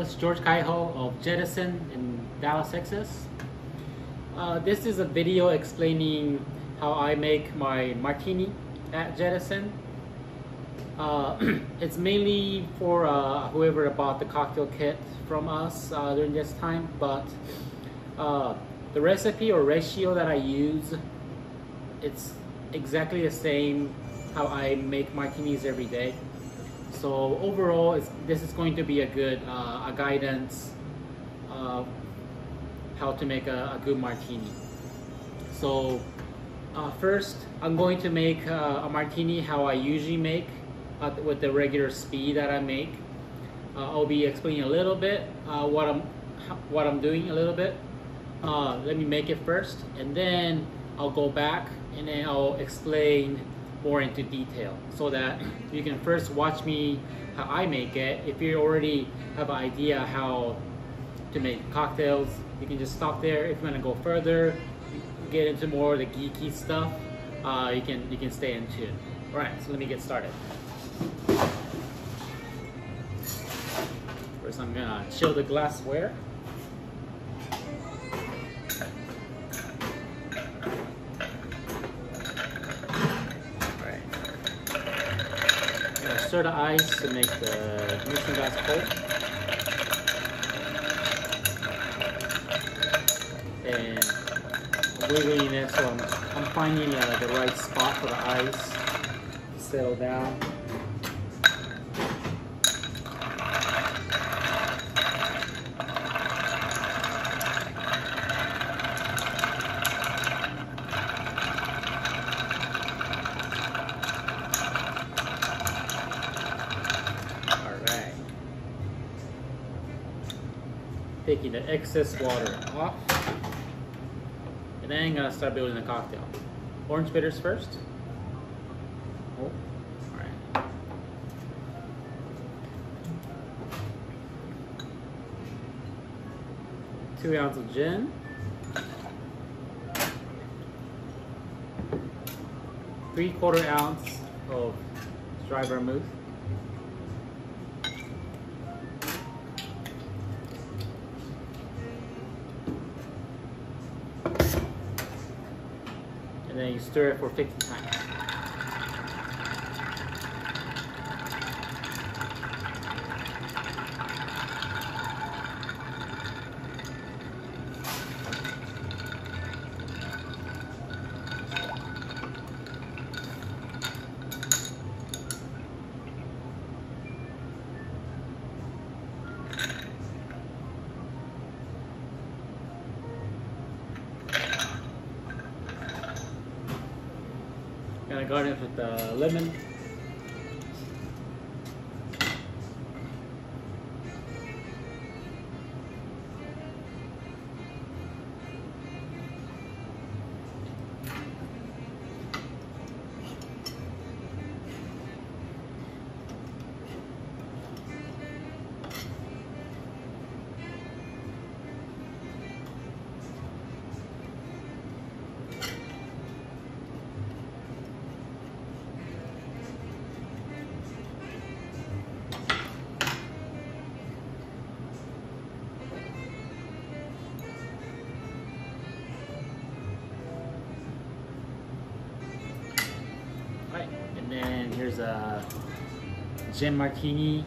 it's George Kaiho of Jettison in Dallas, Texas. This is a video explaining how I make my martini at Jettison. It's mainly for whoever bought the cocktail kit from us during this time, but the recipe or ratio that I use, it's exactly the same how I make martinis every day. So overall, this is going to be a good guidance of how to make a good martini. So first, I'm going to make a martini how I usually make with the regular speed that I make. I'll be explaining a little bit what I'm doing a little bit. Let me make it first, and then I'll go back and then I'll explain more into detail, so that you can first watch me how I make it. If you already have an idea how to make cocktails, you can just stop there. If you want to go further, get into more of the geeky stuff, you can stay in tune. All right, so let me get started. First, I'm gonna chill the glassware. Stir the ice to make the mixing glass cold. And I'm wiggling it, so I'm finding the right spot for the ice to settle down. Taking the excess water off, and then I'm gonna start building the cocktail. Orange bitters first. Oh, all right. 2 ounces of gin. 3/4 ounce of dry vermouth. And then you stir it for 50 times. Gonna garnish with the lemon. And then here's a gin martini,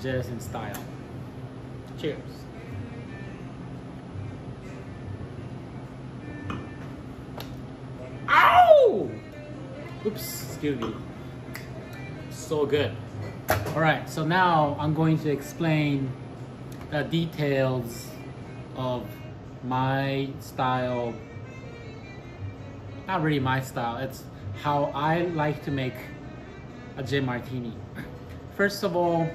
Jettison style. Cheers. Ow! Oops, excuse me. So good. All right, so now I'm going to explain the details of my style. Not really my style, it's how I like to make a gin martini. First of all,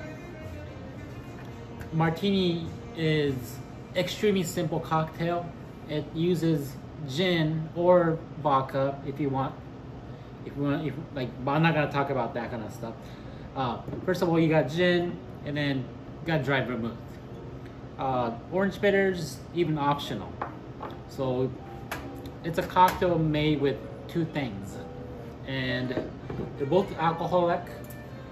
martini is extremely simple cocktail. It uses gin or vodka if you want. But I'm not gonna talk about that kind of stuff. First of all, you got gin, and then you got dried vermouth. Orange bitters, even optional. So it's a cocktail made with 2 things. And they're both alcoholic,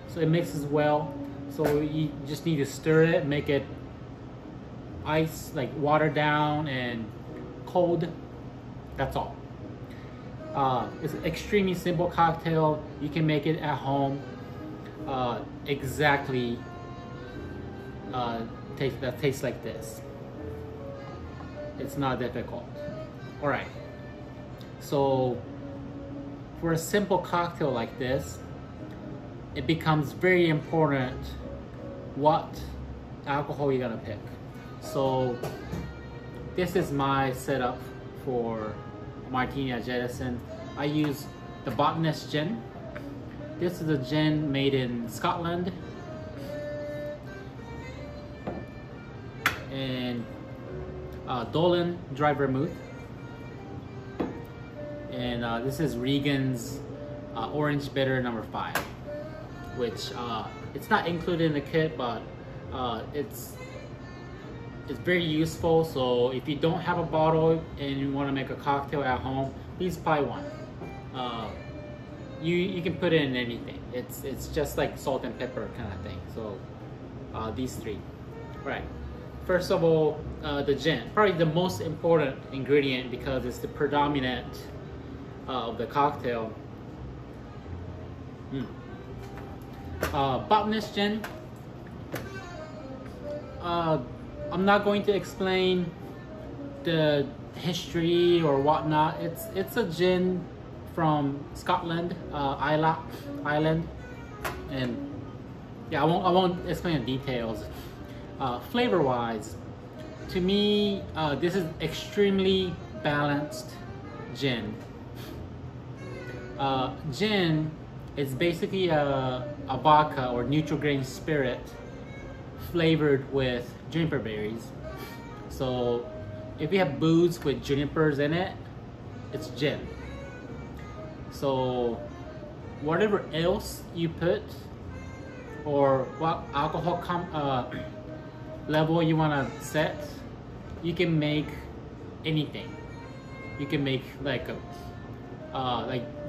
so it mixes well. So you just need to stir it, make it ice, like watered down and cold. That's all. It's an extremely simple cocktail. You can make it at home. Exactly that tastes like this. It's not difficult. All right. So for a simple cocktail like this, it becomes very important what alcohol you're gonna pick. So this is my setup for Martini at Jettison. I use the Botanist gin. This is a gin made in Scotland. And Dolan dry vermouth. And this is Regan's orange bitter number 5, which it's not included in the kit, but it's very useful. So if you don't have a bottle and you want to make a cocktail at home, please buy one. You can put it in anything. It's just like salt and pepper kind of thing. So these 3. Right. First of all, the gin, probably the most important ingredient because it's the predominant of the cocktail. Botanist gin. I'm not going to explain the history or whatnot. It's a gin from Scotland, Island, and yeah, I won't explain the details. Flavor-wise, to me, this is extremely balanced gin. Gin is basically a vodka or neutral grain spirit flavored with juniper berries. So if you have booze with junipers in it, it's gin. So whatever else you put or what alcohol level you want to set, you can make anything. You can make like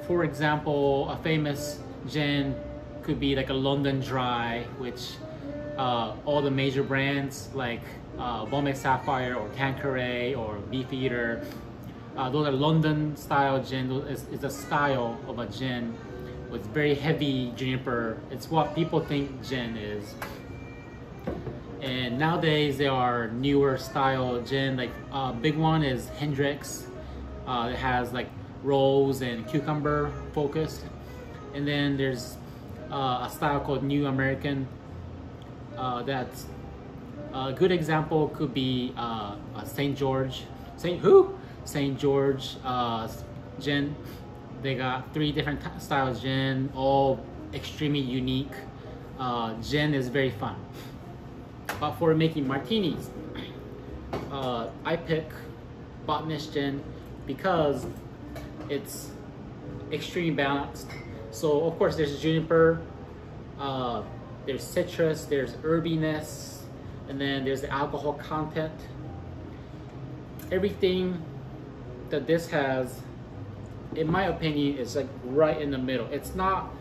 for example, a famous gin could be like a London Dry, which all the major brands like Baltic Sapphire or Tanqueray or Beefeater, those are London style gin. It's a style of a gin with very heavy juniper. It's what people think gin is. And nowadays there are newer style gin, like big one is Hendrick's. It has like rose and cucumber focused. And then there's a style called New American. That's a good example could be St. George gin. They got 3 different styles gin, all extremely unique. Gin is very fun. But for making martinis, I pick Botanist gin because it's extremely balanced. So of course there's juniper, there's citrus, there's herbiness, and then there's the alcohol content. Everything that this has, in my opinion, is like right in the middle. It's not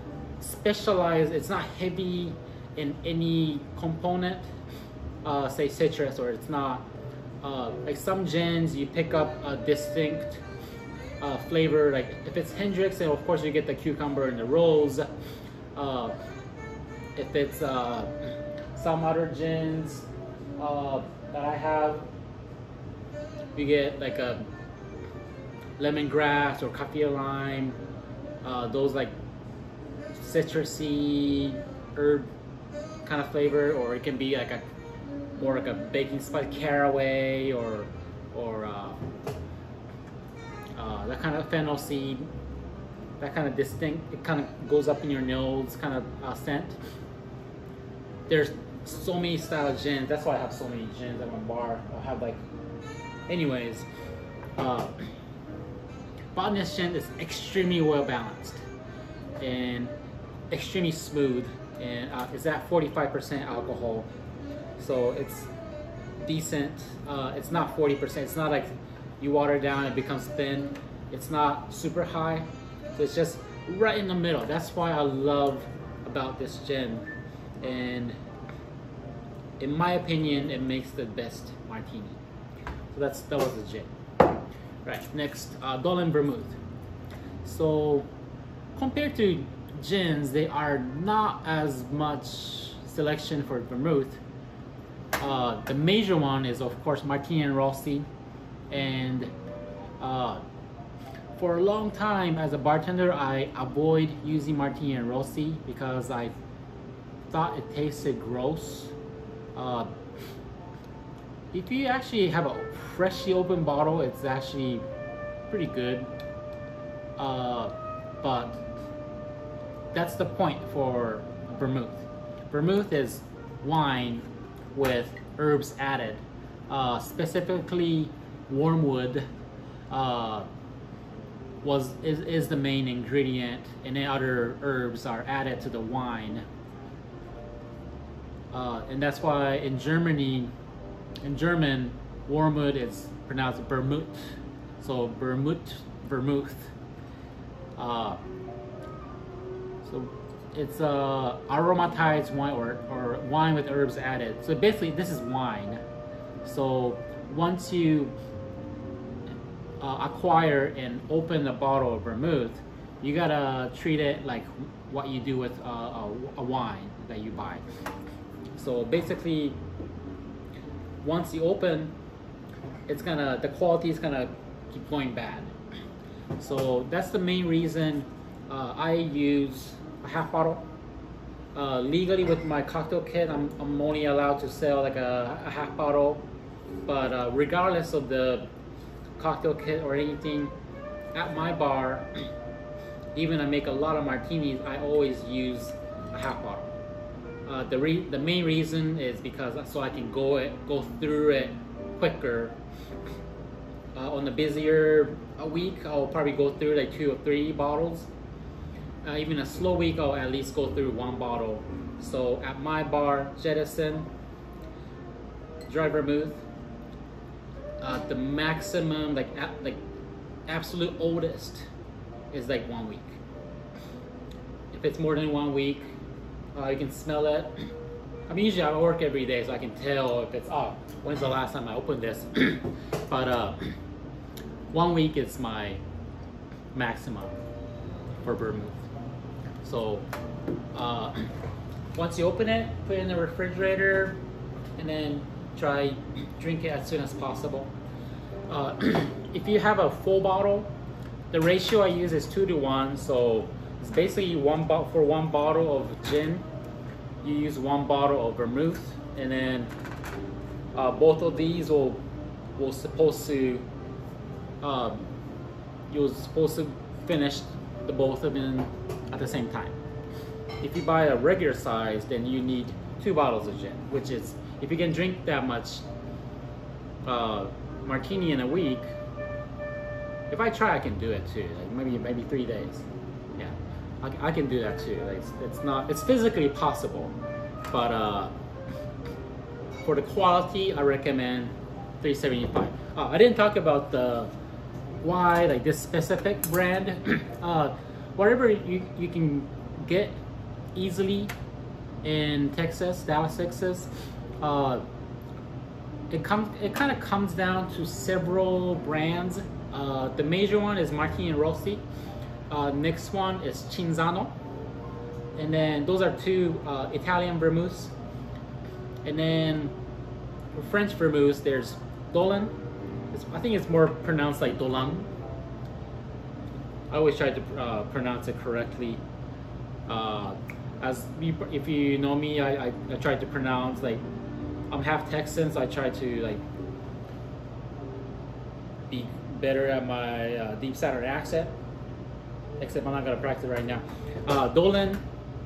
specialized, it's not heavy in any component, say citrus, or it's not like some gins you pick up a distinct flavor. Like if it's Hendrick's, then of course you get the cucumber and the rose. If it's some other gins that I have, you get like a lemongrass or kaffir lime, those like citrusy herb kind of flavor, or it can be like a more like a baking spice, caraway, or that kind of fennel seed, that kind of distinct, it kind of goes up in your nose kind of scent. There's so many style of gins. That's why I have so many gins at my bar. I'll have like, anyways, Botanist gin is extremely well balanced and extremely smooth, and it's at 45% alcohol, so it's decent. It's not 40%. It's not like you water it down, it becomes thin. It's not super high, so it's just right in the middle. That's why I love about this gin, and in my opinion, it makes the best martini. So that was the gin. Right, next, Dolan Vermouth. So compared to gins, they are not as much selection for vermouth. The major one is of course Martini and Rossi, and for a long time as a bartender I avoid using Martini and Rossi because I thought it tasted gross. If you actually have a freshly open bottle, it's actually pretty good, but that's the point for vermouth. Vermouth is wine with herbs added, specifically wormwood is the main ingredient, and then other herbs are added to the wine, and that's why in German wormwood is pronounced vermouth. So vermouth. So it's aromatized wine or wine with herbs added. So basically this is wine. So once you acquire and open a bottle of vermouth, you gotta treat it like what you do with a wine that you buy. So basically once you open, the quality is gonna keep going bad. So that's the main reason I use a half bottle. Legally with my cocktail kit, I'm only allowed to sell like a half bottle, but regardless of the cocktail kit or anything, at my bar, even I make a lot of martinis, I always use a half bottle. The main reason is because so I can go through it quicker. On a busier week, I'll probably go through like 2 or 3 bottles. Even a slow week, I'll at least go through 1 bottle. So at my bar, Jettison, dry vermouth, the maximum, like absolute oldest, is like 1 week. If it's more than 1 week, you can smell it. I mean, usually I work every day, so I can tell if it's, when's the last time I opened this? But 1 week is my maximum for vermouth. So once you open it, put it in the refrigerator, and then try drink it as soon as possible. If you have a full bottle, the ratio I use is 2:1. So it's basically for 1 bottle of gin, you use 1 bottle of vermouth, and then both of these you're supposed to finish the both of them at the same time. If you buy a regular size, then you need 2 bottles of gin, which is, if you can drink that much martini in a week, if I try, I can do it too. Like maybe 3 days. Yeah, I can do that too. Like it's physically possible, but for the quality, I recommend 375. I didn't talk about why like this specific brand. Whatever you can get easily in Texas, Dallas, Texas. It kind of comes down to several brands. The major one is Martini and Rossi. Next one is Cinzano, and then those are 2 Italian vermouths. And then for French vermouths, there's Dolan. I think it's more pronounced like Dolan. I always try to pronounce it correctly. If you know me, I try to pronounce, like, I'm half Texan, so I try to like be better at my deep Southern accent. Except I'm not gonna practice right now. Dolan,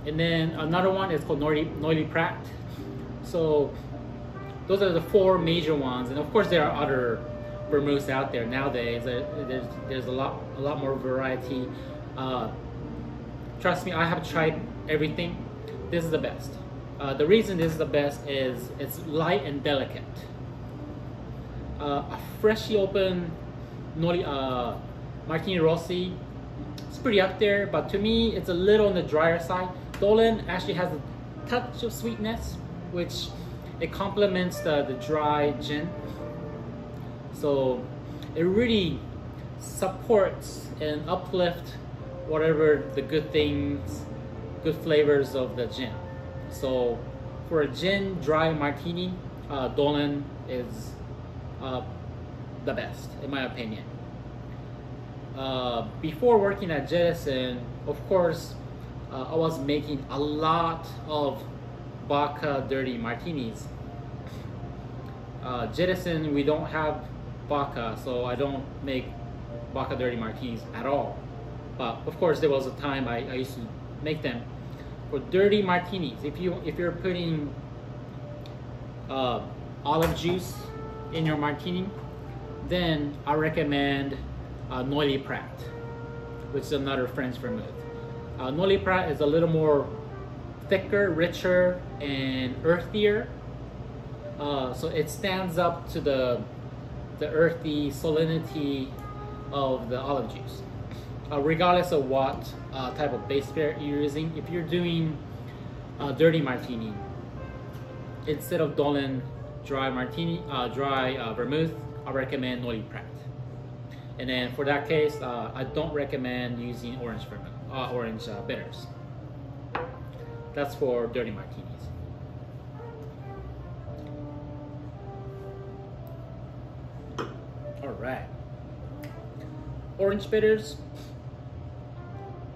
and then another one is called Noily Pratt. So those are the 4 major ones, and of course there are other vermouths out there nowadays. There's a lot more variety. Trust me, I have tried everything. This is the best. The reason this is the best is it's light and delicate. A freshly opened Martini Rossi, it's pretty up there, but to me it's a little on the drier side. Dolan actually has a touch of sweetness, which it complements the dry gin. So it really supports and uplifts whatever the good things, good flavors of the gin. So for a gin dry martini, Dolan is the best in my opinion. Before working at Jettison, of course, I was making a lot of vodka dirty martinis. Jettison, we don't have vodka, so I don't make vodka dirty martinis at all. But of course, there was a time I used to make them. For dirty martinis, if you're putting olive juice in your martini, then I recommend Noilly Prat, which is another French vermouth. Noilly Prat is a little more thicker, richer, and earthier. So it stands up to the earthy salinity of the olive juice. Regardless of what type of base spirit you're using, if you're doing a dirty martini, instead of Dolan dry martini, vermouth, I recommend Noilly Prat. And then for that case, I don't recommend using orange vermouth, orange bitters. That's for dirty martinis. All right. Orange bitters.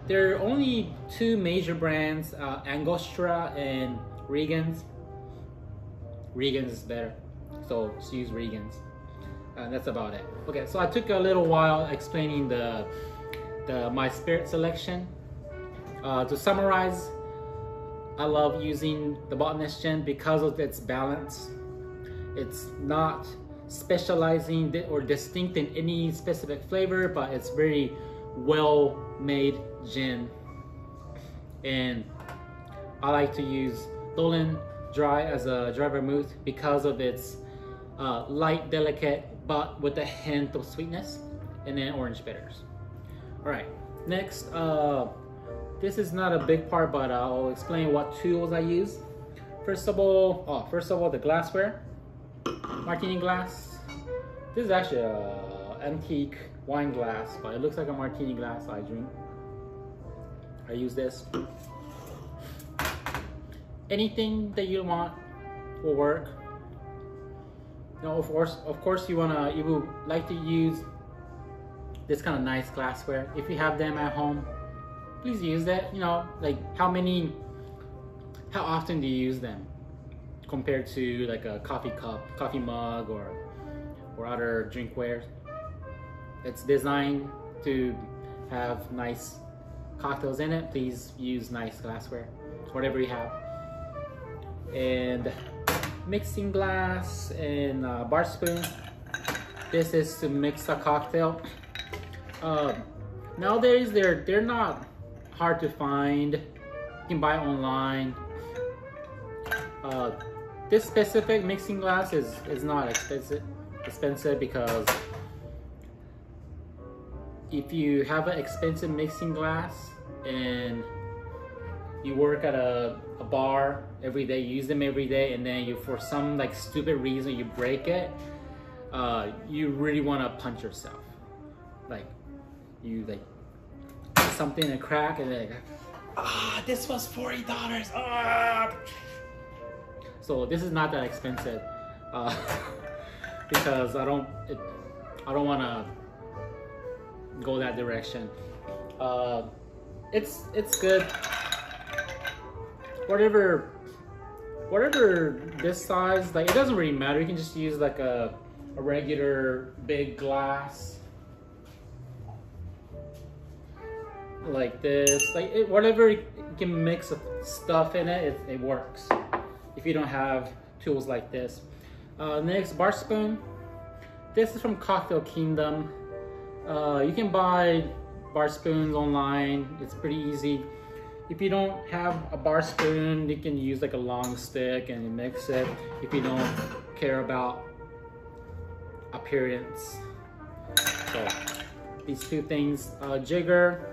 There are only two major brands, Angostura and Regan's. Regan's is better, so just use Regan's. That's about it. Okay, so I took a little while explaining my spirit selection. To summarize, I love using the Botanist gin because of its balance. It's not specializing or distinct in any specific flavor, but it's very well made gin. And I like to use Dolan dry as a dry vermouth because of its light, delicate, but with a hint of sweetness, and then orange bitters. All right, next, this is not a big part, but I'll explain what tools I use. First of all, the glassware, martini glass. This is actually an antique wine glass, but it looks like a martini glass I drink. I use this. Anything that you want will work. You know, of course, you would like to use this kind of nice glassware. If you have them at home, please use that. You know, like how often do you use them compared to like a coffee cup, coffee mug, or other drinkwares? It's designed to have nice cocktails in it. Please use nice glassware, whatever you have. And mixing glass and bar spoon. This is to mix a cocktail. Nowadays they're not hard to find. You can buy online. This specific mixing glass is not expensive because if you have an expensive mixing glass and you work at a bar every day, you use them every day, and then you, for some like stupid reason, you break it, you really want to punch yourself. Like you like something a crack and then like, this was $40. So this is not that expensive because I don't want to go that direction. It's good. Whatever this size, like it doesn't really matter. You can just use like a regular big glass like this, like whatever you can mix stuff in it, it works if you don't have tools like this. Next, bar spoon. This is from Cocktail Kingdom. You can buy bar spoons online. It's pretty easy. If you don't have a bar spoon, you can use like a long stick and mix it if you don't care about appearance. So these two things, jigger.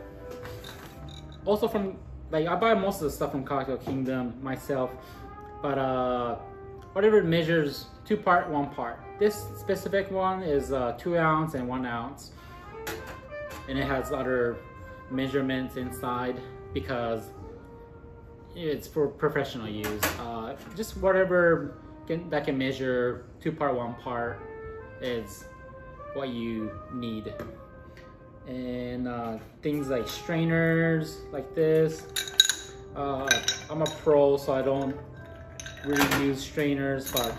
Also from, like, I buy most of the stuff from Cocktail Kingdom myself, but whatever measures 2 part, 1 part. This specific one is 2 ounce and 1 ounce, and it has other measurements inside because it's for professional use. Just whatever that can measure 2 part, 1 part is what you need. And things like strainers like this. I'm a pro, so I don't really use strainers, but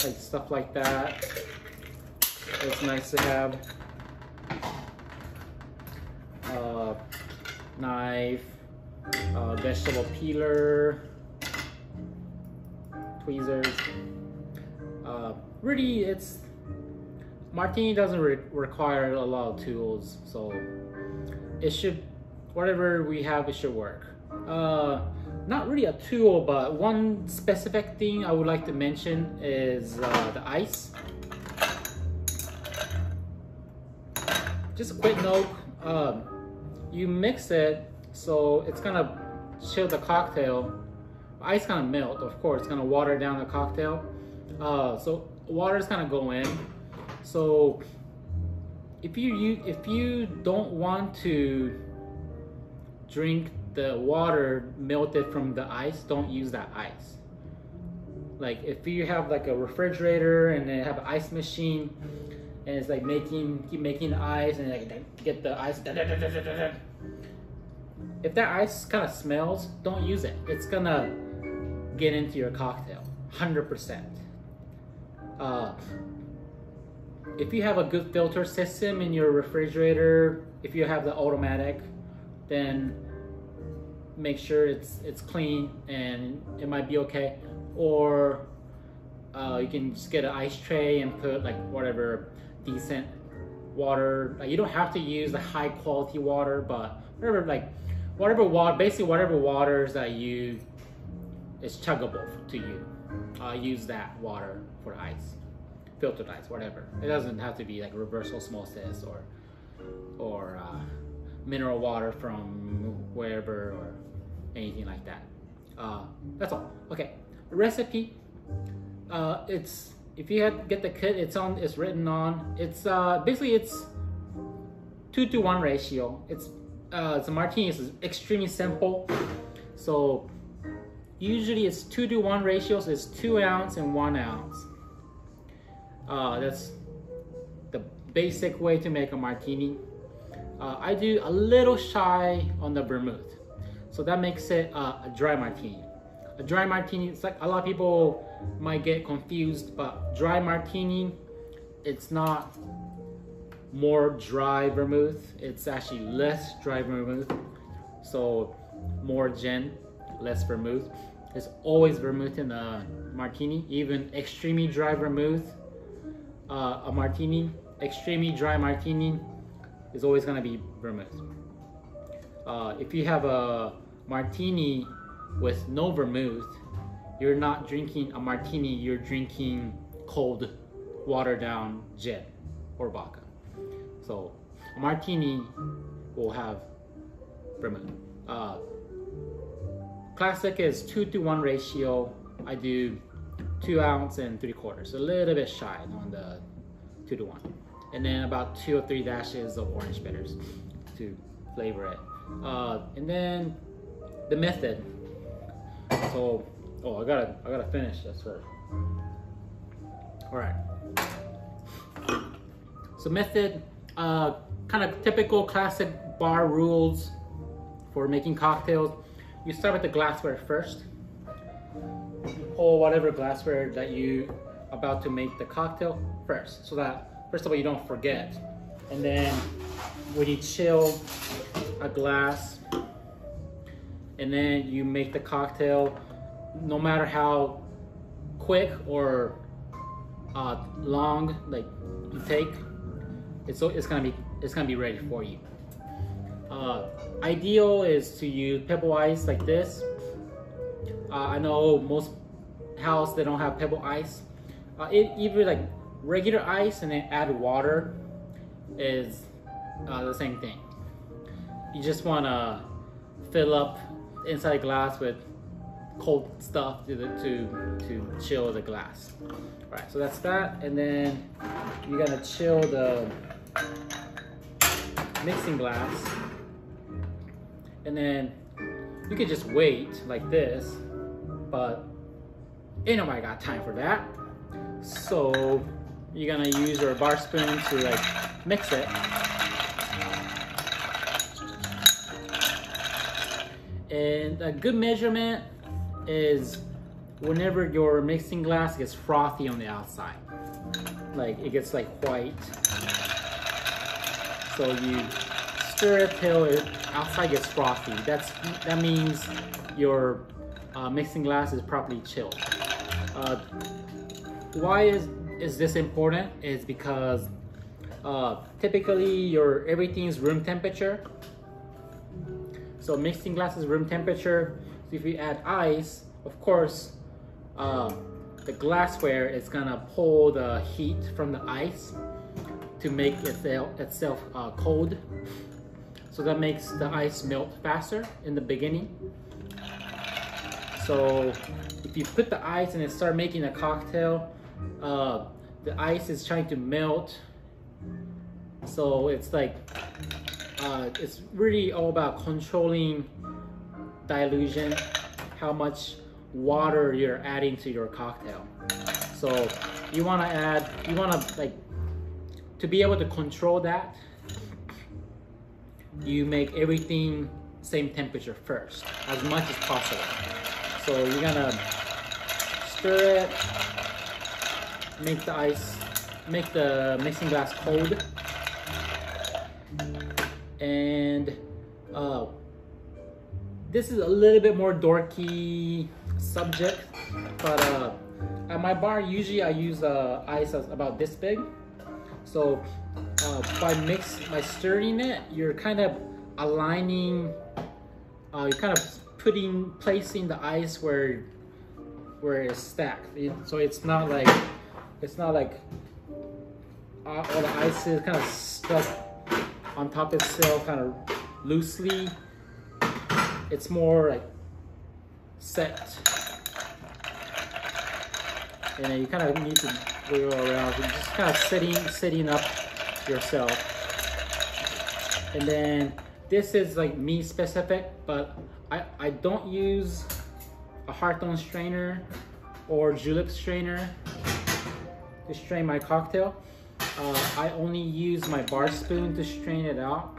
like stuff like that, it's nice to have. Knife, vegetable peeler, tweezers. Really, Martini doesn't require a lot of tools, so it should, whatever we have, it should work. Not really a tool, but one specific thing I would like to mention is the ice. Just a quick note, you mix it so it's gonna chill the cocktail. Ice gonna melt, of course, it's gonna water down the cocktail. So water's gonna go in. So if you don't want to drink the water melted from the ice, don't use that ice. Like if you have like a refrigerator and then have an ice machine and it's like keep making ice and like get the ice. If that ice kind of smells, don't use it. It's gonna get into your cocktail, 100%. If you have a good filter system in your refrigerator, if you have the automatic, then make sure it's clean and it might be okay. Or you can just get an ice tray and put like whatever decent water. Like, you don't have to use the high quality water, but whatever water, basically whatever waters that is chuggable to you, use that water for ice, filtered ice, whatever. It doesn't have to be like reverse osmosis or mineral water from wherever or anything like that. That's all. Okay, the recipe. If you get the kit, it's written on. It's basically it's 2-to-1 ratio. It's a martini. It's extremely simple. So usually it's 2-to-1 ratio. So it's 2 ounce and 1 ounce. That's the basic way to make a martini. I do a little shy on the vermouth, so that makes it a dry martini. A dry martini, it's like a lot of people might get confused, but dry martini, it's not more dry vermouth, it's actually less dry vermouth. So more gin, less vermouth. There's always vermouth in a martini, even extremely dry vermouth. A martini, extremely dry martini is always gonna be vermouth. If you have a martini with no vermouth, you're not drinking a martini, you're drinking cold, watered down gin or vodka. So a martini will have vermouth. Classic is 2-to-1 ratio. I do 2 ounce and 3/4, a little bit shy on the 2-to-1. And then about 2 or 3 dashes of orange bitters to flavor it. And then the method. So, I gotta finish this first. All right. So method, kind of typical classic bar rules for making cocktails. You start with the glassware first. You pour whatever glassware that you about to make the cocktail first, so that first of all you don't forget. And then when you chill a glass, and then you make the cocktail, no matter how quick or long like you take, it's gonna be ready for you. Ideal is to use pebble ice like this. I know most house they don't have pebble ice. Either like regular ice and then add water is the same thing. You just wanna fill up inside glass with cold stuff to chill the glass. All right, so that's that, and then you're gonna chill the mixing glass, and then you could just wait like this, but ain't nobody got time for that. So you're gonna use your bar spoon to like mix it. And a good measurement is whenever your mixing glass gets frothy on the outside. Like it gets like white. So you stir it till it outside gets frothy. That means your mixing glass is properly chilled. Why is this important? Is because typically everything is room temperature. So mixing glass is room temperature. So if you add ice, of course, the glassware is gonna pull the heat from the ice to make itself cold. So that makes the ice melt faster in the beginning. So if you put the ice and it start making a cocktail, the ice is trying to melt. So it's like, it's really all about controlling dilution, how much water you're adding to your cocktail. So you wanna like, to be able to control that, you make everything same temperature first, as much as possible. So you're gonna stir it, make the mixing glass cold. And this is a little bit more dorky subject, but at my bar usually I use ice that's about this big. So by stirring it, you're kind of aligning, you're kind of placing the ice where it's stacked. So it's not like all the ice is kind of stuck on top of itself, kind of loosely. It's more like set, and then you kind of need to go around and just kind of setting up yourself. And then this is like me specific, but I don't use a Hawthorne strainer or julep strainer to strain my cocktail. I only use my bar spoon to strain it out.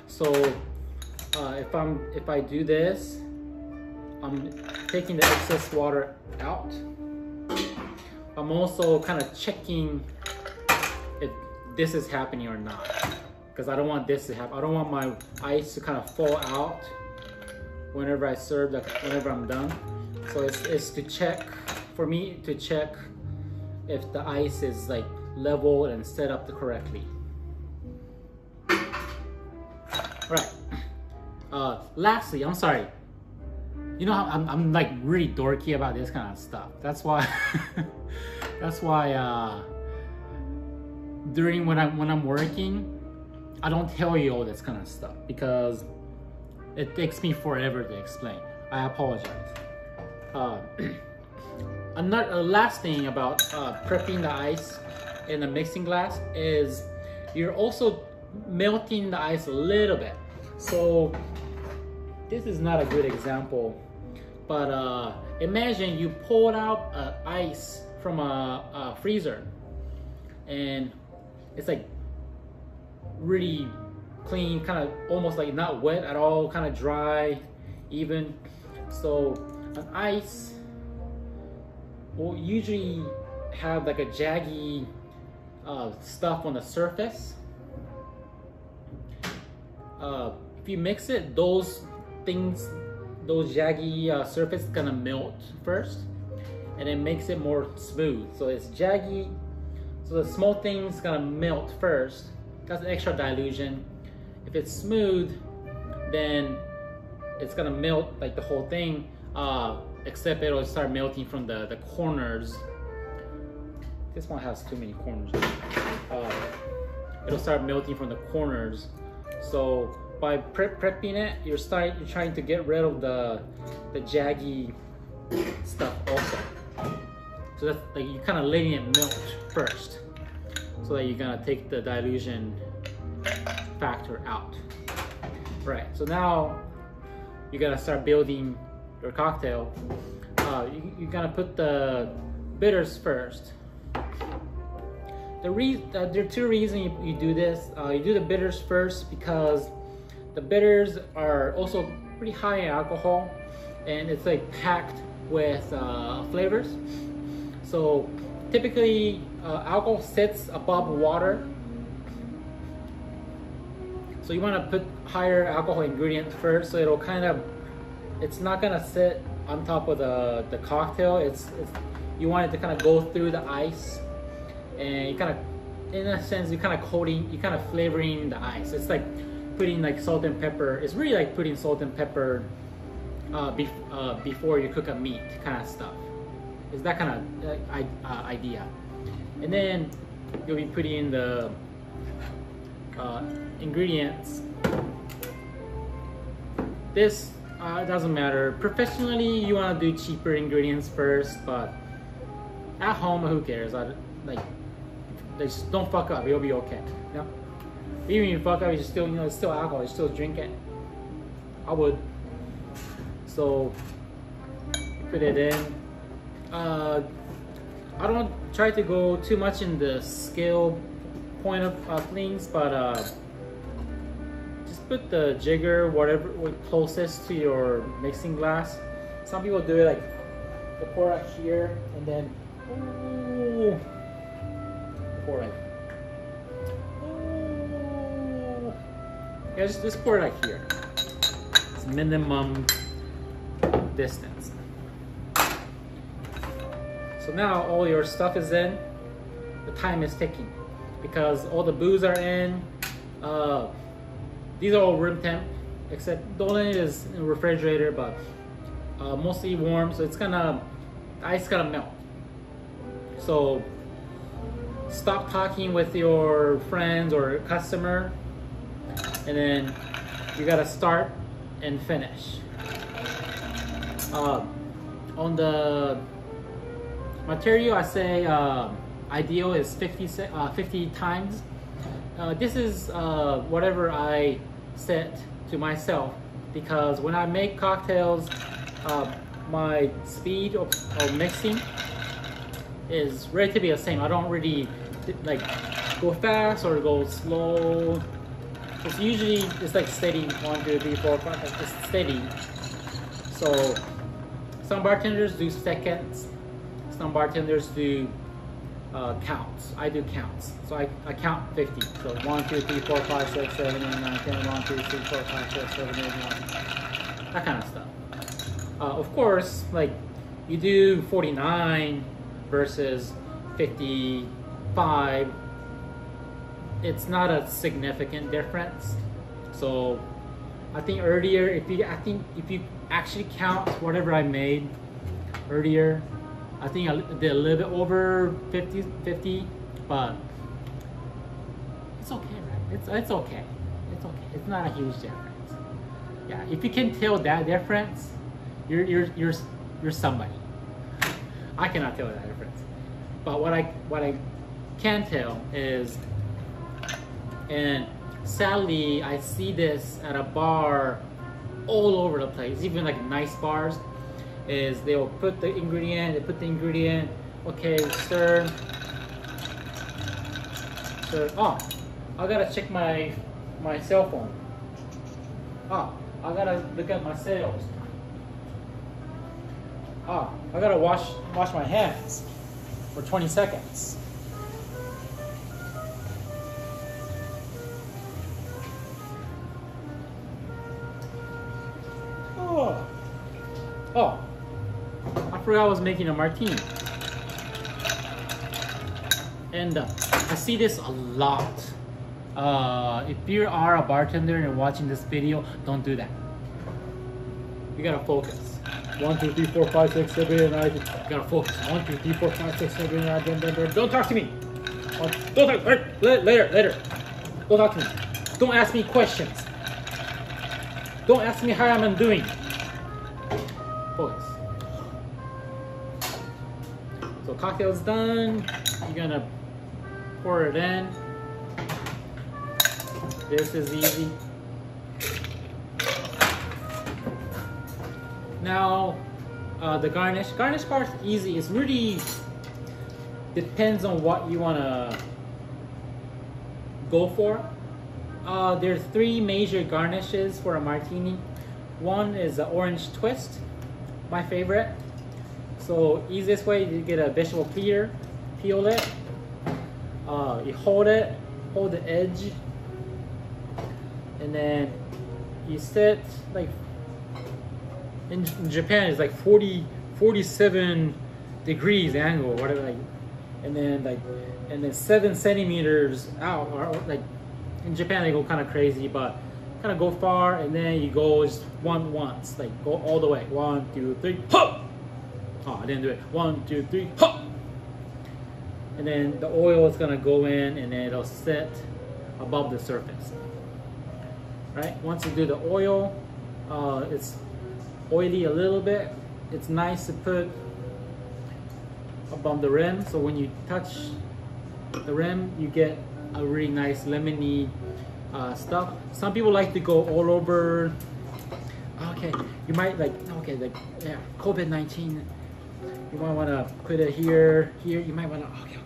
So if I do this, I'm taking the excess water out. I'm also kind of checking if this is happening or not, because I don't want this to happen. I don't want my ice to kind of fall out whenever I serve, whenever I'm done. So it's to check, for me to check if the ice is like leveled and set up correctly. Right. Lastly, I'm sorry. You know how I'm like really dorky about this kind of stuff. That's why during when I'm working, I don't tell you all this kind of stuff because it takes me forever to explain. I apologize. Another last thing about prepping the ice in the mixing glass is you're also melting the ice a little bit. So this is not a good example, but imagine you pulled out ice from a freezer and it's like really clean, kind of almost like not wet at all, kind of dry, even. So an ice will usually have like a jaggy stuff on the surface. If you mix it, those jaggy surface is gonna melt first, and it makes it more smooth. So it's jaggy, so the small things gonna melt first. That's extra dilution. If it's smooth, then it's gonna melt like the whole thing, except it'll start melting from the corners. This one has too many corners. It'll start melting from the corners. So by prepping it, you're trying to get rid of the jaggy stuff also. So that's like you're kind of letting it melt first, so that you're gonna take the dilution factor out. Right. So now you're gonna start building your cocktail. You're gonna put the bitters first. There are two reasons you do this. You do the bitters first because the bitters are also pretty high in alcohol, and it's like packed with flavors. So typically alcohol sits above water. So you want to put higher alcohol ingredients first, so it'll it's not gonna sit on top of the cocktail. You want it to kind of go through the ice, and you kind of, in a sense, you're kind of flavoring the ice. It's like putting like salt and pepper. It's really like putting salt and pepper before you cook a meat kind of stuff. It's that kind of idea. And then you'll be putting in the ingredients. This doesn't matter. Professionally, you want to do cheaper ingredients first, but at home, who cares? Just don't fuck up. You'll be okay. You know? Even if you fuck up, it's still, it's still alcohol. You still drink it. I would. So put it in. I don't try to go too much in the scale point of things, but just put the jigger whatever closest to your mixing glass. Some people do it like they pour it here and then pour it. Yeah, just pour it like here. It's minimum distance. So now all your stuff is in. The time is ticking because all the booze are in. These are all room temp, except the only is in the refrigerator, but mostly warm. So it's the ice gonna melt. So stop talking with your friends or customer, and then you gotta start and finish. On the material, I say ideal is 50 times. This is whatever I set to myself, because when I make cocktails, my speed of mixing is relatively the same. I don't really like go fast or go slow. It's usually like steady, 1, 2, 3, 4, 5. It's steady. So some bartenders do seconds. Some bartenders do counts. I do counts. So I count 50. So 1, 2, 3, 4, 5, 6, 7, 8, 9, 10, 1, 2, 3, 4, 5, 6, 7, 8, 9. That kind of stuff. Of course, like you do 49 versus 55. It's not a significant difference. So I think earlier, if you actually count whatever I made earlier, I think I did a little bit over 50, but it's okay, right? It's okay. It's okay. It's not a huge difference. Yeah, if you can tell that difference, you're somebody. I cannot tell that difference. But what I can tell is, and sadly I see this at a bar all over the place, even like nice bars, is they'll put the ingredient, okay, stir. Oh, I gotta check my cell phone. Oh, I gotta look at my sales. Oh, I gotta wash my hands for 20 seconds. Oh, I forgot I was making a martini. And I see this a lot. If you are a bartender and you're watching this video, don't do that. You gotta focus. 1, 2, 3, 4, 5, 6, 7, 8, 9. You gotta focus. 1, 2, 3, 4, 5, 6, 7, 8, 9. Don't talk to me. Don't talk. Later. Don't talk to me. Don't ask me questions. Don't ask me how I'm doing. Focus. So cocktail's done. You're gonna pour it in. This is easy. Now, the garnish. Garnish part's easy. It's really depends on what you wanna go for. There's 3 major garnishes for a martini. One is the orange twist, my favorite. So easiest way to get a vegetable peeler, peel it. You hold the edge, and then you set like in Japan it's like 47 degrees angle, whatever, like, and then 7 centimeters out, or like in Japan they go kind of crazy, but kind of go far, and then you go just once, like go all the way. 1, 2, 3, hop! Oh, I didn't do it. 1, 2, 3, hop! And then the oil is gonna go in, and then it'll sit above the surface. Right? Once you do the oil, it's oily a little bit. It's nice to put above the rim, so when you touch the rim, you get a really nice lemony stuff. Some people like to go all over. Okay, you might like, okay, like, yeah, COVID-19. You might want to put it here. You might want to, okay.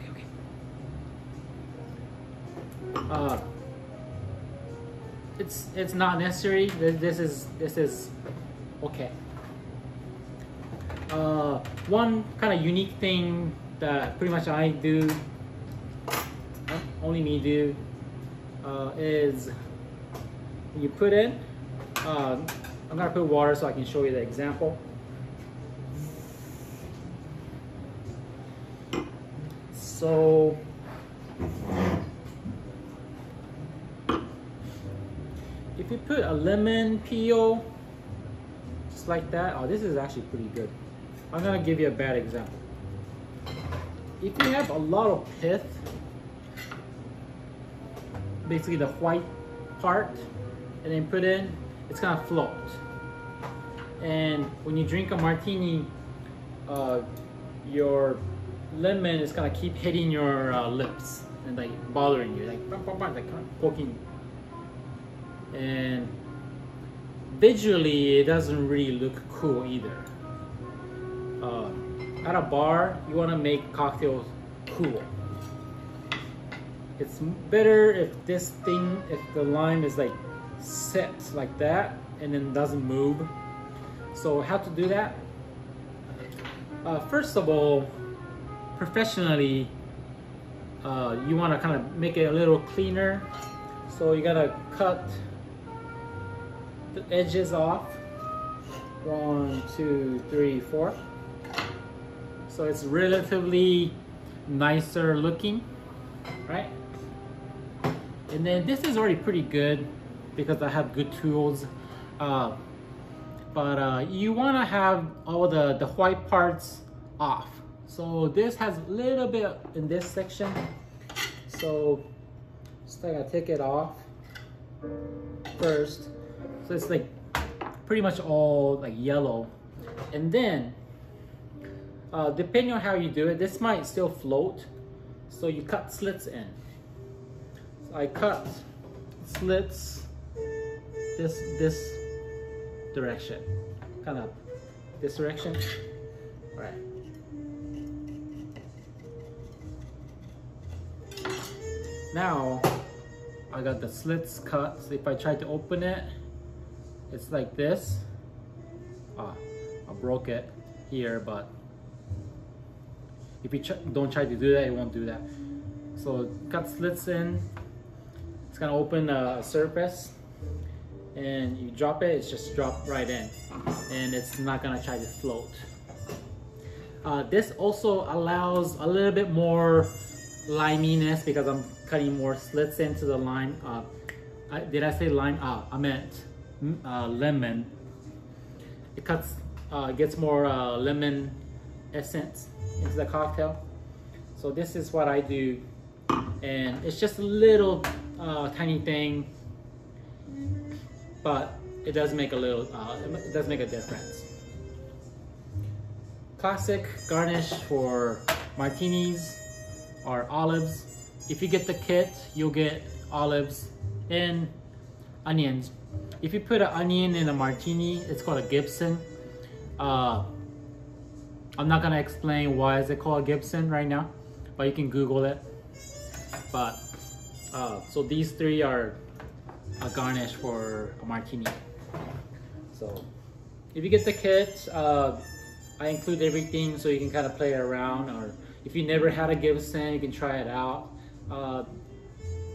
It's not necessary. This is okay. One kind of unique thing that pretty much I do, only me do, is when you put in, I'm gonna put water so I can show you the example. So if you put a lemon peel just like that, oh, this is actually pretty good. I'm gonna give you a bad example. If you have a lot of pith, basically the white part, and then put in, it's gonna float. And when you drink a martini, your lemon is gonna keep hitting your lips and like bothering you, like kind of poking. And visually, it doesn't really look cool either. At a bar, you want to make cocktails cool. It's better if if the lime is like set like that and then doesn't move. So how to do that? First of all, professionally, you want to kind of make it a little cleaner. So you gotta cut the edges off. 1, 2, 3, 4. So it's relatively nicer looking, right? And then this is already pretty good because I have good tools. But you want to have all the white parts off. So this has a little bit in this section. So just gotta take it off first. So it's like pretty much all like yellow. And then depending on how you do it, this might still float. So you cut slits in. So I cut slits this direction, kind of this direction. All right. Now I got the slits cut. So if I try to open it, it's like this. I broke it here, but if you don't try to do that, it won't do that. So cut slits in. It's gonna open a surface, and you drop it. It's just drop right in, and it's not gonna try to float. This also allows a little bit more liminess because I'm cutting more slits into the lime. Did I say lime? I meant lemon. It cuts, gets more lemon essence into the cocktail. So this is what I do, and it's just a little tiny thing, but it does make a little, it does make a difference. Classic garnish for martinis are olives. If you get the kit, you'll get olives and onions. If you put an onion in a martini, it's called a Gibson. I'm not gonna explain why is it called Gibson right now, but you can Google it. But so these three are a garnish for a martini. So if you get the kit, I include everything so you can kind of play around, or if you never had a Gibson, you can try it out.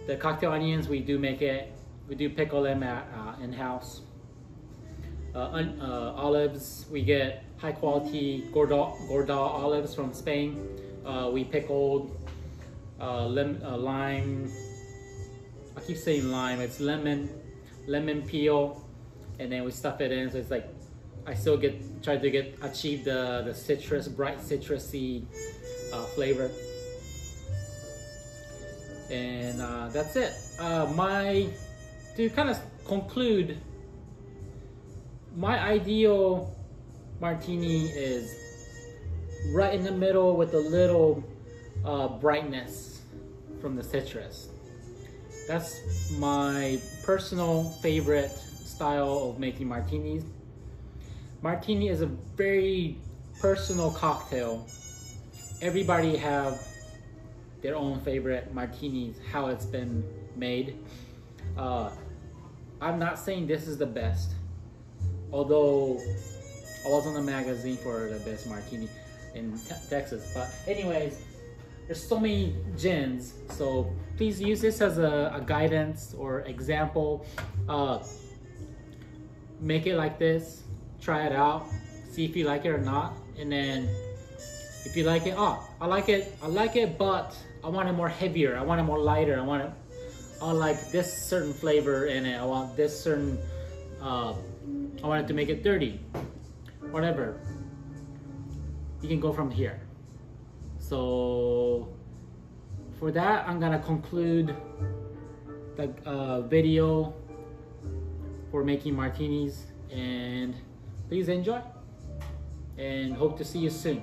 The cocktail onions, we do pickle them at in-house. Olives, we get high quality Gordal olives from Spain. We pickled lime, I keep saying lime, it's lemon peel, and then we stuff it in, so it's like I still try to achieve the citrus, bright citrusy flavor. And that's it. To kind of conclude, my ideal martini is right in the middle with a little brightness from the citrus. That's my personal favorite style of making martinis. Martini is a very personal cocktail. Everybody have their own favorite martinis, how it's been made. I'm not saying this is the best, although I was on the magazine for the best martini in Texas. But anyways, there's so many gins, so please use this as a guidance or example. Make it like this, try it out, see if you like it or not, and then if you like it, I like it, but I want it more heavier, I want it more lighter, I like this certain flavor in it, I want this certain, I want it to make it dirty, whatever. You can go from here. So for that, I'm gonna conclude the video for making martinis, and please enjoy and hope to see you soon.